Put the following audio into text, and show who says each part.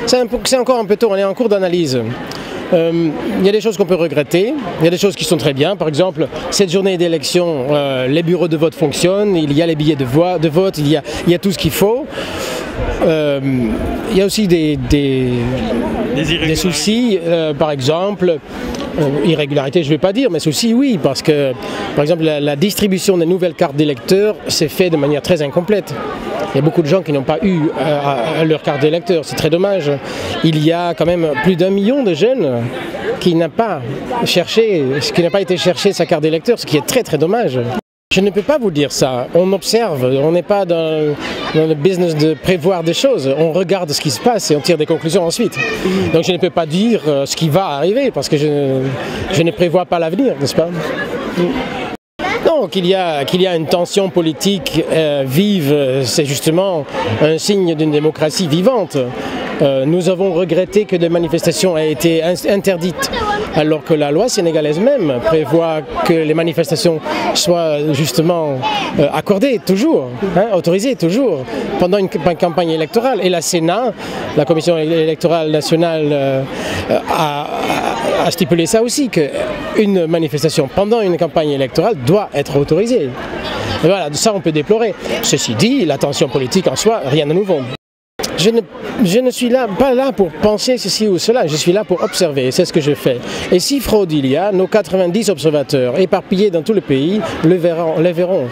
Speaker 1: c'est encore un peu tôt, on est en cours d'analyse. Il y a des choses qu'on peut regretter, il y a des choses qui sont très bien. Par exemple, cette journée d'élection, les bureaux de vote fonctionnent, il y a les billets de vote, il y a tout ce qu'il faut. Il y a aussi des soucis, par exemple, irrégularités je ne vais pas dire, mais soucis oui, parce que par exemple la distribution des nouvelles cartes d'électeurs s'est faite de manière très incomplète. Il y a beaucoup de gens qui n'ont pas eu leur carte d'électeur, c'est très dommage. Il y a quand même plus d'1 million de jeunes qui n'a pas été chercher sa carte d'électeur, ce qui est très très dommage. Je ne peux pas vous dire ça, on observe, on n'est pas dans le business de prévoir des choses, on regarde ce qui se passe et on tire des conclusions ensuite. Donc je ne peux pas dire ce qui va arriver parce que je ne prévois pas l'avenir, n'est-ce pas? Non, qu'il y a une tension politique vive, c'est justement un signe d'une démocratie vivante. Nous avons regretté que des manifestations aient été interdites, alors que la loi sénégalaise même prévoit que les manifestations soient justement accordées toujours, autorisées toujours, pendant une campagne électorale. Et la Sénat, la Commission électorale nationale, a stipulé ça aussi, qu'une manifestation pendant une campagne électorale doit être autorisée. Et voilà, ça on peut déplorer. Ceci dit, la tension politique en soi, rien de nouveau. Je ne suis pas là pour penser ceci ou cela, je suis là pour observer, c'est ce que je fais. Et si fraude il y a, nos 90 observateurs éparpillés dans tout le pays le verront.